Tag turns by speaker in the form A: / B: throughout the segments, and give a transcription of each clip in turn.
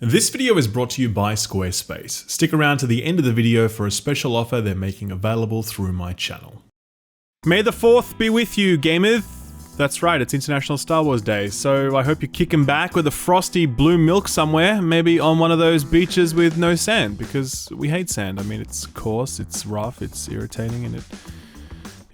A: This video is brought to you by Squarespace. Stick around to the end of the video for a special offer they're making available through my channel. May the 4th be with you, gamers! That's right, it's International Star Wars Day, so I hope you're kicking back with a frosty blue milk somewhere, maybe on one of those beaches with no sand, because we hate sand. I mean, it's coarse, it's rough, it's irritating, and it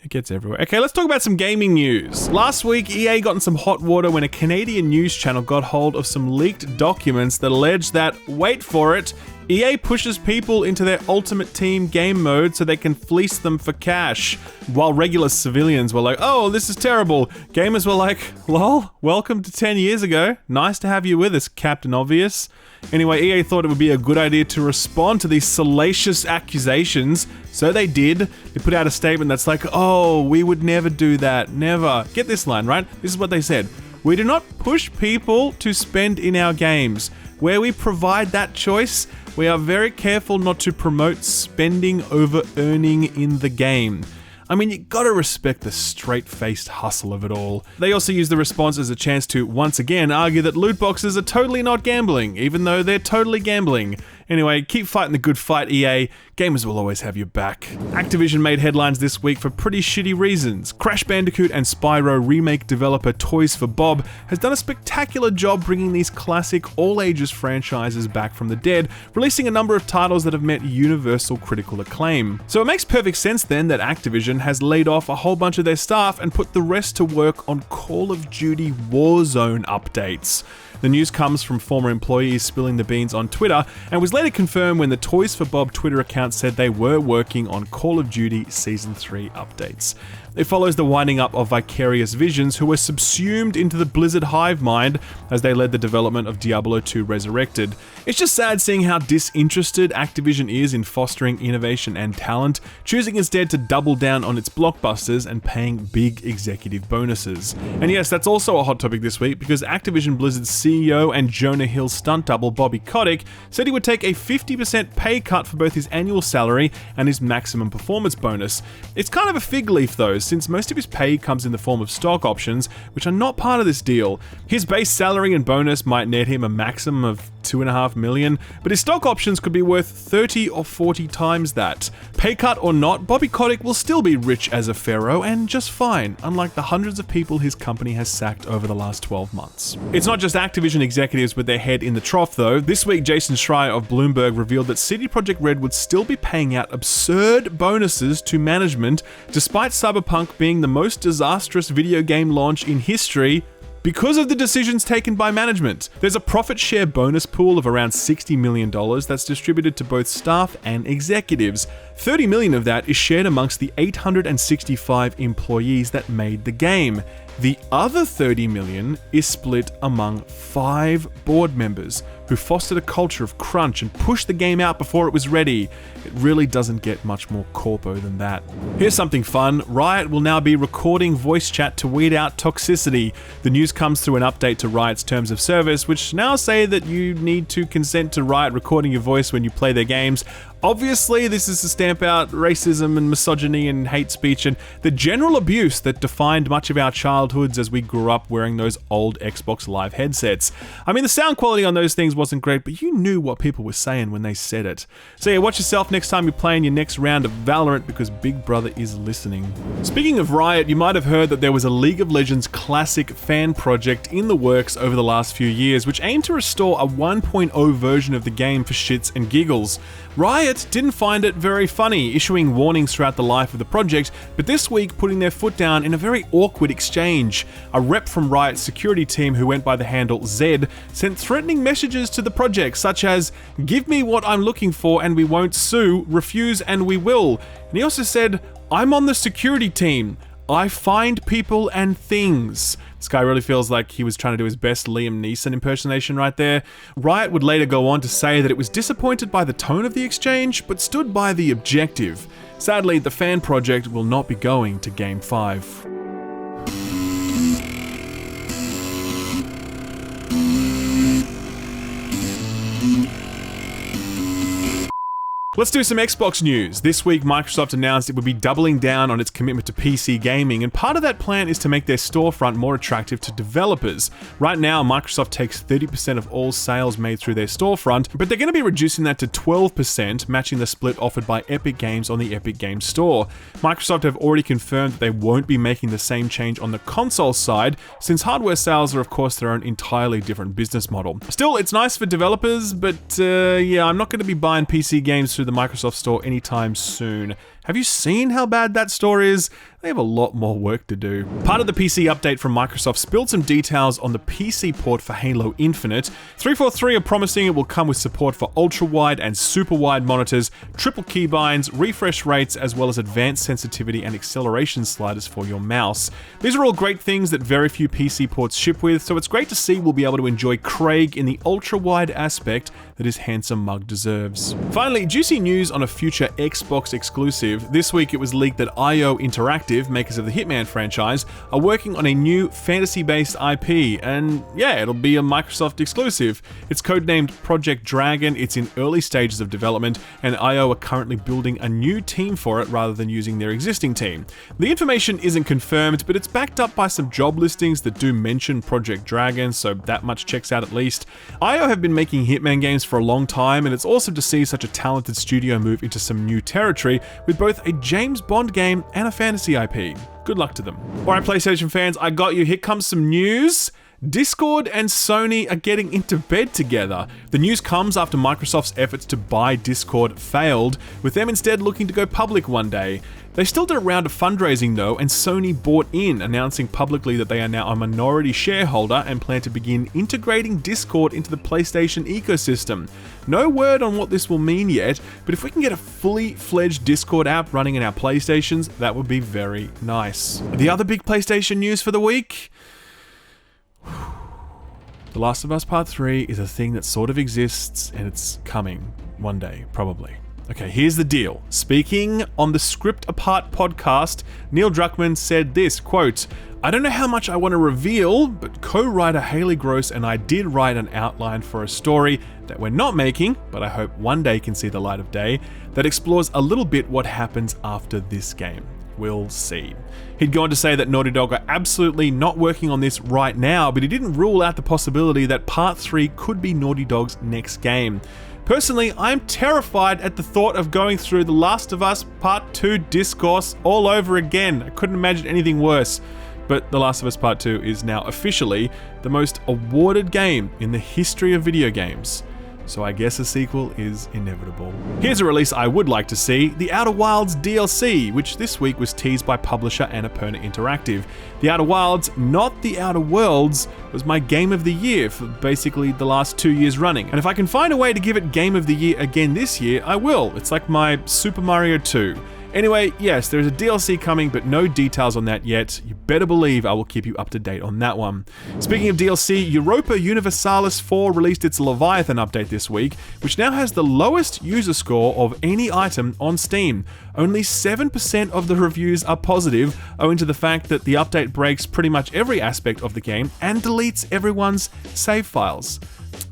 A: gets everywhere. Okay, let's talk about some gaming news. Last week, EA got in some hot water when a Canadian news channel got hold of some leaked documents that alleged that, wait for it, EA pushes people into their Ultimate Team game mode so they can fleece them for cash. While regular civilians were like, oh, this is terrible. Gamers were like, lol, welcome to 10 years ago. Nice to have you with us, Captain Obvious. Anyway, EA thought it would be a good idea to respond to these salacious accusations, so they did. They put out a statement that's like, oh, we would never do that, never. Get this line, right? This is what they said. We do not push people to spend in our games. Where we provide that choice, we are very careful not to promote spending over earning in the game. I mean, you gotta respect the straight-faced hustle of it all. They also use the response as a chance to, once again, argue that loot boxes are totally not gambling, even though they're totally gambling. Anyway, keep fighting the good fight, EA. Gamers will always have your back. Activision made headlines this week for pretty shitty reasons. Crash Bandicoot and Spyro remake developer Toys for Bob has done a spectacular job bringing these classic all-ages franchises back from the dead, releasing a number of titles that have met universal critical acclaim. So it makes perfect sense then that Activision has laid off a whole bunch of their staff and put the rest to work on Call of Duty Warzone updates. The news comes from former employees spilling the beans on Twitter and was later confirmed when the Toys for Bob Twitter account said they were working on Call of Duty Season 3 updates. It follows the winding up of Vicarious Visions, who were subsumed into the Blizzard hive mind as they led the development of Diablo 2 Resurrected. It's just sad seeing how disinterested Activision is in fostering innovation and talent, choosing instead to double down on its blockbusters and paying big executive bonuses. And yes, that's also a hot topic this week because Activision Blizzard's CEO and Jonah Hill stunt double Bobby Kotick said he would take a 50% pay cut for both his annual salary and his maximum performance bonus. It's kind of a fig leaf though, since most of his pay comes in the form of stock options, which are not part of this deal. His base salary and bonus might net him a maximum of $2.5 million, but his stock options could be worth 30 or 40 times that. Pay cut or not, Bobby Kotick will still be rich as a pharaoh and just fine, unlike the hundreds of people his company has sacked over the last 12 months. It's not just Activision executives with their head in the trough though. This week, Jason Schreier of Bloomberg revealed that Projekt Red would still be paying out absurd bonuses to management, despite Cyberpunk being the most disastrous video game launch in history, because of the decisions taken by management. There's a profit share bonus pool of around $60 million that's distributed to both staff and executives. $30 million of that is shared amongst the 865 employees that made the game. The other $30 million is split among 5 board members who fostered a culture of crunch and pushed the game out before it was ready. It really doesn't get much more corpo than that. Here's something fun. Riot will now be recording voice chat to weed out toxicity. The news comes through an update to Riot's terms of service, which now say that you need to consent to Riot recording your voice when you play their games. Obviously, this is to stamp out racism and misogyny and hate speech and the general abuse that defined much of our childhoods as we grew up wearing those old Xbox Live headsets. I mean, the sound quality on those things wasn't great, but you knew what people were saying when they said it. So yeah, watch yourself next time you're playing your next round of Valorant because Big Brother is listening. Speaking of Riot, you might have heard that there was a League of Legends classic fan project in the works over the last few years, which aimed to restore a 1.0 version of the game for shits and giggles. Riot didn't find it very funny, issuing warnings throughout the life of the project, but this week putting their foot down in a very awkward exchange. A rep from Riot's security team who went by the handle Zed sent threatening messages to the project such as, "Give me what I'm looking for and we won't sue, refuse and we will." And he also said, "I'm on the security team. I find people and things." This guy really feels like he was trying to do his best Liam Neeson impersonation right there. Riot would later go on to say that it was disappointed by the tone of the exchange, but stood by the objective. Sadly, the fan project will not be going to Game 5. Let's do some Xbox news. This week, Microsoft announced it would be doubling down on its commitment to PC gaming, and part of that plan is to make their storefront more attractive to developers. Right now, Microsoft takes 30% of all sales made through their storefront, but they're going to be reducing that to 12%, matching the split offered by Epic Games on the Epic Games Store. Microsoft have already confirmed that they won't be making the same change on the console side, since hardware sales are of course their own entirely different business model. Still, it's nice for developers, but yeah, I'm not going to be buying PC games through the Microsoft Store anytime soon. Have you seen how bad that store is? They have a lot more work to do. Part of the PC update from Microsoft spilled some details on the PC port for Halo Infinite. 343 are promising it will come with support for ultra-wide and super-wide monitors, triple keybinds, refresh rates, as well as advanced sensitivity and acceleration sliders for your mouse. These are all great things that very few PC ports ship with, so it's great to see we'll be able to enjoy Craig in the ultra-wide aspect that his handsome mug deserves. Finally, juicy news on a future Xbox exclusive. This week it was leaked that IO Interactive, makers of the Hitman franchise, are working on a new fantasy-based IP, and yeah, it'll be a Microsoft exclusive. It's codenamed Projekt Dragon, it's in early stages of development, and IO are currently building a new team for it rather than using their existing team. The information isn't confirmed, but it's backed up by some job listings that do mention Projekt Dragon, so that much checks out at least. IO have been making Hitman games for a long time, and it's awesome to see such a talented studio move into some new territory with both a James Bond game and a fantasy IP. Good luck to them. Alright, PlayStation fans, I got you. Here comes some news. Discord and Sony are getting into bed together. The news comes after Microsoft's efforts to buy Discord failed, with them instead looking to go public one day. They still did a round of fundraising though, and Sony bought in, announcing publicly that they are now a minority shareholder and plan to begin integrating Discord into the PlayStation ecosystem. No word on what this will mean yet, but if we can get a fully fledged Discord app running in our PlayStations, that would be very nice. The other big PlayStation news for the week? The Last of Us Part 3 is a thing that sort of exists, and it's coming one day, probably. Okay, here's the deal. Speaking on the Script Apart podcast, Neil Druckmann said this, quote, "I don't know how much I want to reveal, but co-writer Haley Gross and I did write an outline for a story that we're not making, but I hope one day can see the light of day, that explores a little bit what happens after this game. We'll see." He'd go on to say that Naughty Dog are absolutely not working on this right now, but he didn't rule out the possibility that Part 3 could be Naughty Dog's next game. Personally, I'm terrified at the thought of going through The Last of Us Part 2 discourse all over again. I couldn't imagine anything worse. But The Last of Us Part 2 is now officially the most awarded game in the history of video games. So I guess a sequel is inevitable. Here's a release I would like to see, The Outer Wilds DLC, which this week was teased by publisher Annapurna Interactive. The Outer Wilds, not The Outer Worlds, was my Game of the Year for basically the last 2 years running. And if I can find a way to give it Game of the Year again this year, I will. It's like my Super Mario 2. Anyway, yes, there's a DLC coming, but no details on that yet. You better believe I will keep you up to date on that one. Speaking of DLC, Europa Universalis 4 released its Leviathan update this week, which now has the lowest user score of any item on Steam. Only 7% of the reviews are positive, owing to the fact that the update breaks pretty much every aspect of the game and deletes everyone's save files.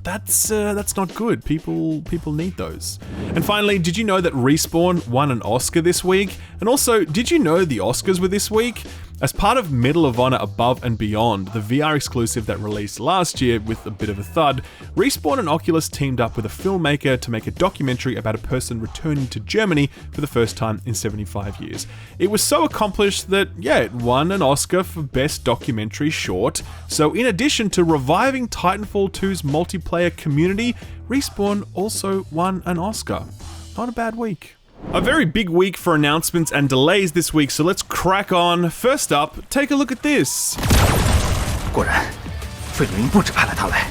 A: That's not good. People need those. And finally, did you know that Respawn won an Oscar this week? And also, did you know the Oscars were this week? As part of Medal of Honor Above and Beyond, the VR exclusive that released last year with a bit of a thud, Respawn and Oculus teamed up with a filmmaker to make a documentary about a person returning to Germany for the first time in 75 years. It was so accomplished that, yeah, it won an Oscar for Best Documentary Short. So in addition to reviving Titanfall 2's multiplayer community, Respawn also won an Oscar. Not a bad week. A very big week for announcements and delays this week, so let's crack on. First up, take a look at this.
B: 果然，费鲁因不止派了他来。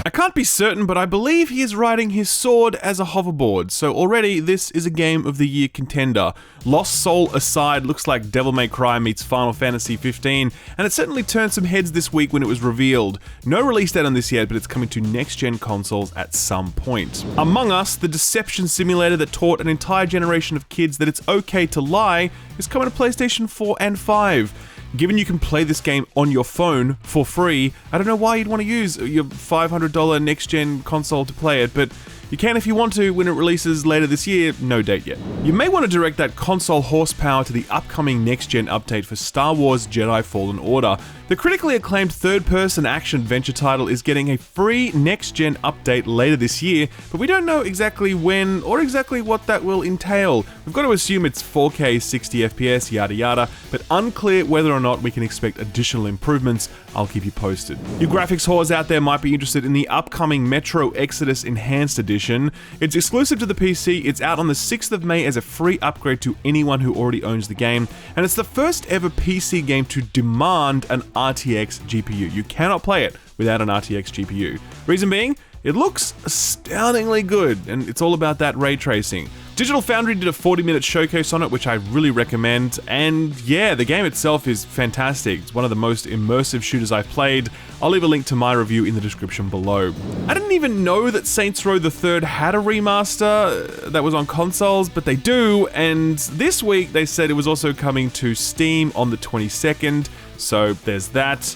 A: I can't be certain, but I believe he is riding his sword as a hoverboard, so already this is a Game of the Year contender. Lost Soul aside, looks like Devil May Cry meets Final Fantasy 15, and it certainly turned some heads this week when it was revealed. No release date on this yet, but it's coming to next-gen consoles at some point. Among Us, the deception simulator that taught an entire generation of kids that it's okay to lie, is coming to PlayStation 4 and 5. Given you can play this game on your phone for free, I don't know why you'd want to use your $500 next-gen console to play it, but you can if you want to when it releases later this year, no date yet. You may want to direct that console horsepower to the upcoming next-gen update for Star Wars Jedi Fallen Order. The critically acclaimed third-person action-adventure title is getting a free next-gen update later this year, but we don't know exactly when or exactly what that will entail. We've got to assume it's 4K 60 FPS, yada yada, but unclear whether or not we can expect additional improvements. I'll keep you posted. You graphics whores out there might be interested in the upcoming Metro Exodus Enhanced Edition. It's exclusive to the PC, it's out on the 6th of May as a free upgrade to anyone who already owns the game, and it's the first ever PC game to demand an RTX GPU. You cannot play it without an RTX GPU. Reason being, it looks astoundingly good, and it's all about that ray tracing. Digital Foundry did a 40-minute showcase on it, which I really recommend, and yeah, the game itself is fantastic. It's one of the most immersive shooters I've played. I'll leave a link to my review in the description below. I didn't even know that Saints Row the Third had a remaster that was on consoles, but they do, and this week they said it was also coming to Steam on the 22nd, so there's that.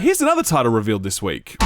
A: Here's another title revealed this week.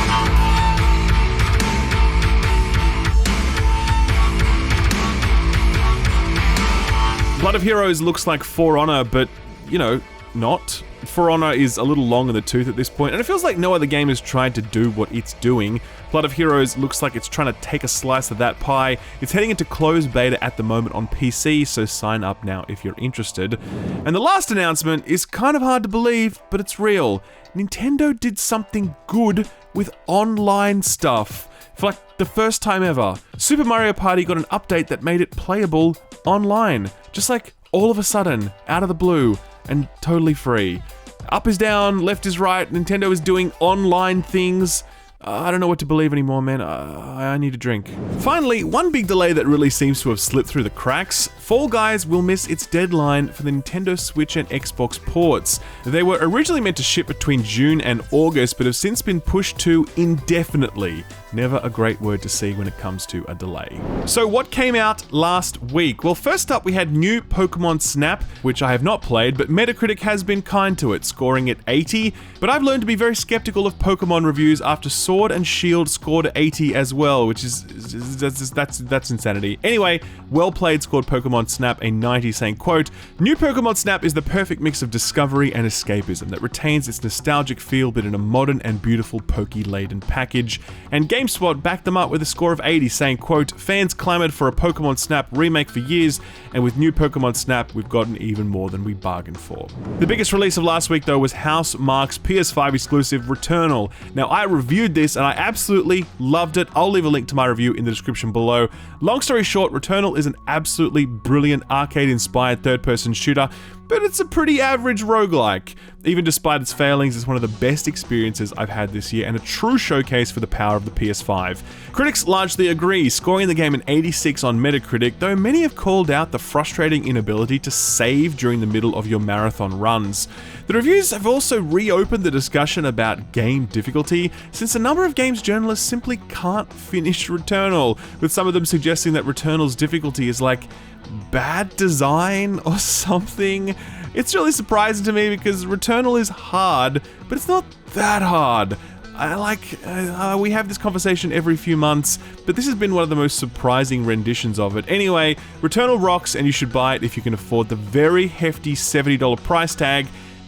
A: Blood of Heroes looks like For Honor, but, you know, not. For Honor is a little long in the tooth at this point, and it feels like no other game has tried to do what it's doing. Blood of Heroes looks like it's trying to take a slice of that pie. It's heading into closed beta at the moment on PC, so sign up now if you're interested. And the last announcement is kind of hard to believe, but it's real. Nintendo did something good with online stuff. For like the first time ever. Super Mario Party got an update that made it playable online. Just like all of a sudden, out of the blue, and totally free. Up is down, left is right, Nintendo is doing online things. I don't know what to believe anymore, man. I need a drink. Finally, one big delay that really seems to have slipped through the cracks. Fall Guys will miss its deadline for the Nintendo Switch and Xbox ports. They were originally meant to ship between June and August, but have since been pushed to indefinitely. Never a great word to see when it comes to a delay. So what came out last week? Well, first up we had new Pokemon Snap, which I have not played, but Metacritic has been kind to it, scoring it 80, but I've learned to be very skeptical of Pokemon reviews after Sword and Shield scored 80 as well, which is, that's insanity. Anyway, Well Played scored Pokemon Snap a 90, saying, quote, "New Pokemon Snap is the perfect mix of discovery and escapism that retains its nostalgic feel but in a modern and beautiful Poke-laden package." And GameSpot backed them up with a score of 80, saying, quote, "Fans clamored for a Pokemon Snap remake for years, and with new Pokemon Snap, we've gotten even more than we bargained for." The biggest release of last week, though, was Housemarque's PS5 exclusive Returnal. Now, I reviewed this, and I absolutely loved it. I'll leave a link to my review in the description below. Long story short, Returnal is an absolutely brilliant arcade-inspired third-person shooter, but it's a pretty average roguelike. Even despite its failings, it's one of the best experiences I've had this year and a true showcase for the power of the PS5. Critics largely agree, scoring the game an 86 on Metacritic, though many have called out the frustrating inability to save during the middle of your marathon runs. The reviews have also reopened the discussion about game difficulty, since a number of games journalists simply can't finish Returnal, with some of them suggesting that Returnal's difficulty is like bad design or something. It's really surprising to me because Returnal is hard, but it's not that hard. We have this conversation every few months, but this has been one of the most surprising renditions of it. Anyway, Returnal rocks, and you should buy it if you can afford the very hefty $70 price tag,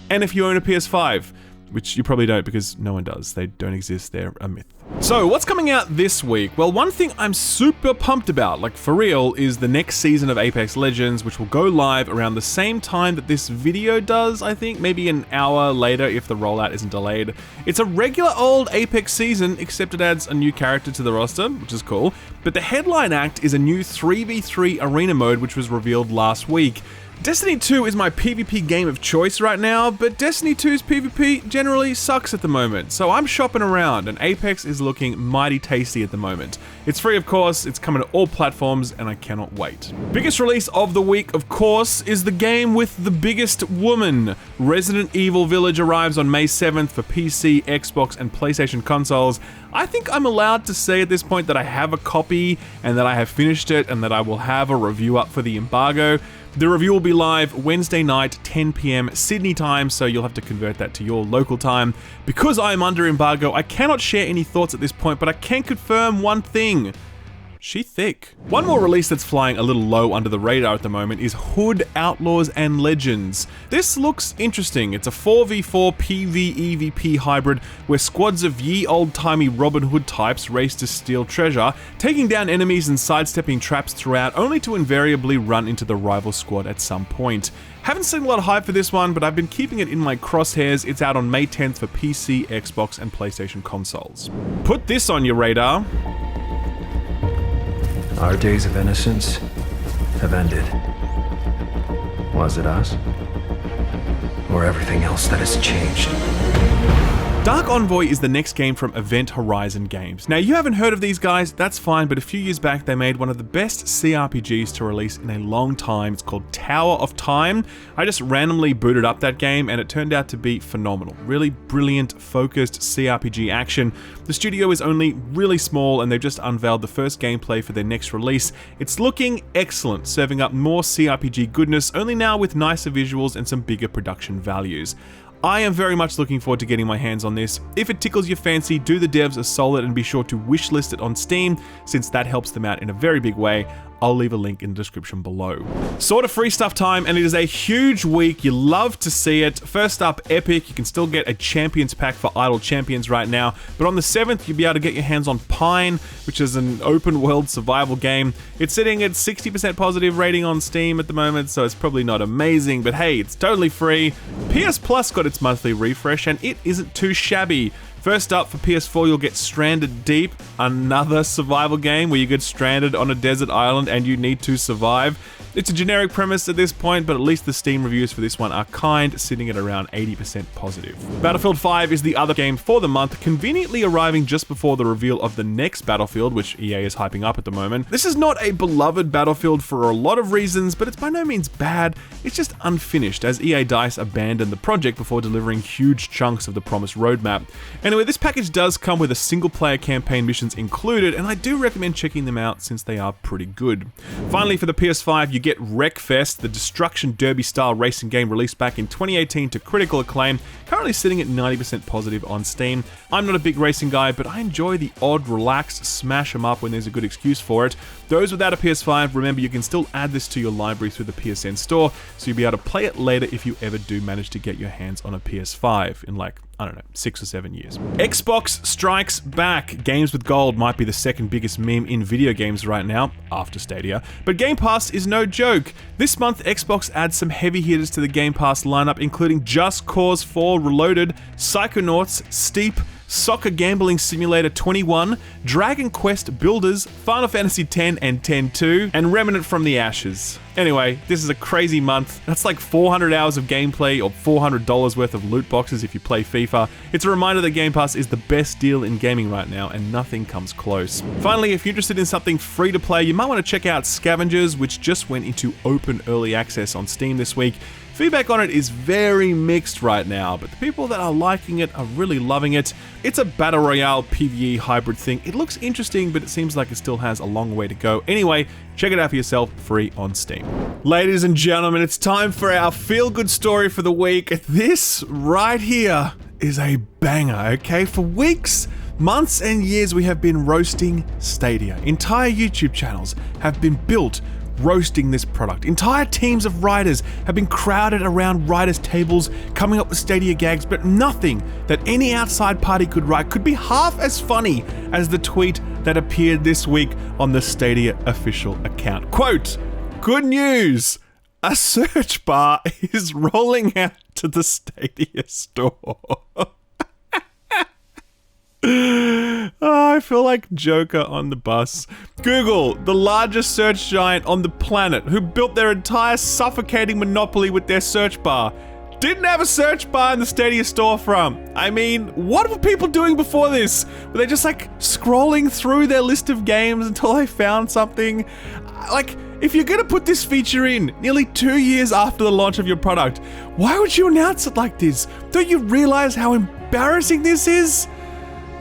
A: and if you own a PS5. Which you probably don't, because no one does. They don't exist, they're a myth. So, what's coming out this week? Well, one thing I'm super pumped about, like for real, is the next season of Apex Legends, which will go live around the same time that this video does, I think, maybe an hour later if the rollout isn't delayed. It's a regular old Apex season, except it adds a new character to the roster, which is cool, but the headline act is a new 3v3 arena mode, which was revealed last week. Destiny 2 is my PvP game of choice right now, but Destiny 2's PvP generally sucks at the moment, so I'm shopping around, and Apex is looking mighty tasty at the moment. It's free, of course, it's coming to all platforms, and I cannot wait. Biggest release of the week, of course, is the game with the biggest woman. Resident Evil Village arrives on May 7th for PC, Xbox, and PlayStation consoles. I think I'm allowed to say at this point that I have a copy, and that I have finished it, and that I will have a review up for the embargo. The review will be live Wednesday night, 10 PM Sydney time, so you'll have to convert that to your local time. Because I am under embargo, I cannot share any thoughts at this point, but I can confirm one thing. She thick. One more release that's flying a little low under the radar at the moment is Hood Outlaws and Legends. This looks interesting. It's a 4v4 PvEvP hybrid where squads of ye old-timey Robin Hood types race to steal treasure, taking down enemies and sidestepping traps throughout, only to invariably run into the rival squad at some point. Haven't seen a lot of hype for this one, but I've been keeping it in my crosshairs. It's out on May 10th for PC, Xbox, and PlayStation consoles. Put this on your radar.
C: Our days of innocence have ended. Was it us? Or everything else that has changed?
A: Dark Envoy is the next game from Event Horizon Games. Now, you haven't heard of these guys, that's fine, but a few years back they made one of the best CRPGs to release in a long time. It's called Tower of Time. I just randomly booted up that game and it turned out to be phenomenal. Really brilliant, focused CRPG action. The studio is only really small and they've just unveiled the first gameplay for their next release. It's looking excellent, serving up more CRPG goodness, only now with nicer visuals and some bigger production values. I am very much looking forward to getting my hands on this. If it tickles your fancy, do the devs a solid and be sure to wishlist it on Steam, since that helps them out in a very big way. I'll leave a link in the description below. Sort of free stuff time, and it is a huge week. You love to see it. First up, Epic. You can still get a Champions pack for Idle Champions right now, but on the 7th, you'll be able to get your hands on Pine, which is an open world survival game. It's sitting at 60% positive rating on Steam at the moment, so it's probably not amazing, but hey, it's totally free. PS Plus got its monthly refresh, and it isn't too shabby. First up, for PS4, you'll get Stranded Deep, another survival game where you get stranded on a desert island and you need to survive. It's a generic premise at this point, but at least the Steam reviews for this one are kind, sitting at around 80% positive. Battlefield 5 is the other game for the month, conveniently arriving just before the reveal of the next Battlefield, which EA is hyping up at the moment. This is not a beloved Battlefield for a lot of reasons, but it's by no means bad. It's just unfinished, as EA DICE abandoned the project before delivering huge chunks of the promised roadmap. Anyway, this package does come with a single-player campaign missions included, and I do recommend checking them out since they are pretty good. Finally, for the PS5, you get Wreckfest, the Destruction Derby-style racing game released back in 2018 to critical acclaim, currently sitting at 90% positive on Steam. I'm not a big racing guy, but I enjoy the odd, relaxed smash 'em up when there's a good excuse for it. Those without a PS5, remember you can still add this to your library through the PSN store, so you'll be able to play it later if you ever do manage to get your hands on a PS5 in like, I don't know, 6 or 7 years. Xbox strikes back. Games with Gold might be the second biggest meme in video games right now, after Stadia, but Game Pass is no joke. This month, Xbox adds some heavy hitters to the Game Pass lineup, including Just Cause 4 Reloaded, Psychonauts, Steep, Soccer Gambling Simulator 21, Dragon Quest Builders, Final Fantasy X and X-2, and Remnant from the Ashes. Anyway, this is a crazy month. That's like 400 hours of gameplay or $400 worth of loot boxes if you play FIFA. It's a reminder that Game Pass is the best deal in gaming right now, and nothing comes close. Finally, if you're interested in something free to play, you might want to check out Scavengers, which just went into open early access on Steam this week. Feedback on it is very mixed right now, but the people that are liking it are really loving it. It's a Battle Royale PvE hybrid thing. It looks interesting, but it seems like it still has a long way to go. Anyway, check it out for yourself, free on Steam. Ladies and gentlemen, it's time for our feel-good story for the week. This right here is a banger, okay? For weeks, months and years, we have been roasting Stadia. Entire YouTube channels have been built roasting this product. Entire teams of writers have been crowded around writers' tables, coming up with Stadia gags, but nothing that any outside party could write could be half as funny as the tweet that appeared this week on the Stadia official account. Quote, "Good news! A search bar is rolling out to the Stadia store." Oh, I feel like Joker on the bus. Google, the largest search giant on the planet, who built their entire suffocating monopoly with their search bar, didn't have a search bar in the Stadia storefront. I mean, what were people doing before this? Were they just like scrolling through their list of games until they found something? Like, if you're gonna put this feature in nearly 2 years after the launch of your product, why would you announce it like this? Don't you realize how embarrassing this is?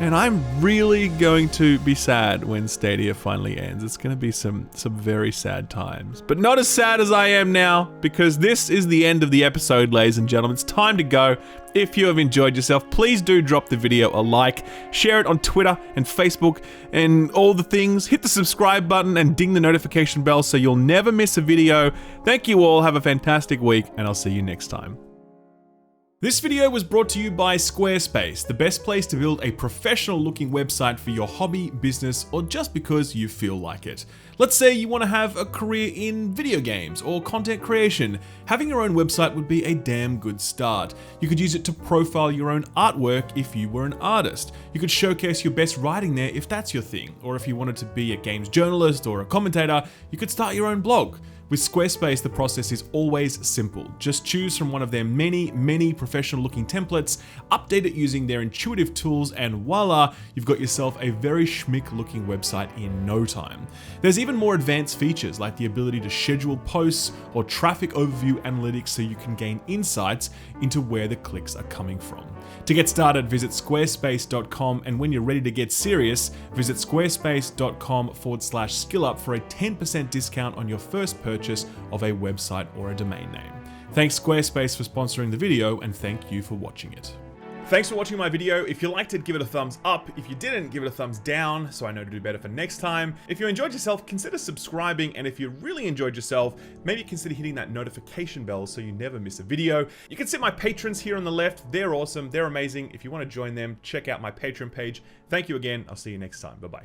A: And I'm really going to be sad when Stadia finally ends. It's going to be some very sad times. But not as sad as I am now, because this is the end of the episode, ladies and gentlemen. It's time to go. If you have enjoyed yourself, please do drop the video a like, share it on Twitter and Facebook and all the things. Hit the subscribe button and ding the notification bell so you'll never miss a video. Thank you all. Have a fantastic week, and I'll see you next time. This video was brought to you by Squarespace, the best place to build a professional looking website for your hobby, business, or just because you feel like it. Let's say you want to have a career in video games or content creation. Having your own website would be a damn good start. You could use it to profile your own artwork if you were an artist. You could showcase your best writing there if that's your thing. Or if you wanted to be a games journalist or a commentator, you could start your own blog. With Squarespace, the process is always simple. Just choose from one of their many professional looking templates, update it using their intuitive tools, and voila, you've got yourself a very schmick looking website in no time. There's even more advanced features like the ability to schedule posts or traffic overview analytics so you can gain insights into where the clicks are coming from. To get started, visit squarespace.com, and when you're ready to get serious, visit squarespace.com/skillup for a 10% discount on your first purchase of a website or a domain name. Thanks Squarespace for sponsoring the video, and thank you for watching it. Thanks for watching my video. If you liked it, give it a thumbs up. If you didn't, give it a thumbs down so I know to do better for next time. If you enjoyed yourself, consider subscribing, and if you really enjoyed yourself, maybe consider hitting that notification bell so you never miss a video. You can see my patrons here on the left. They're awesome. They're amazing. If you want to join them, check out my Patreon page. Thank you again. I'll see you next time. Bye-bye.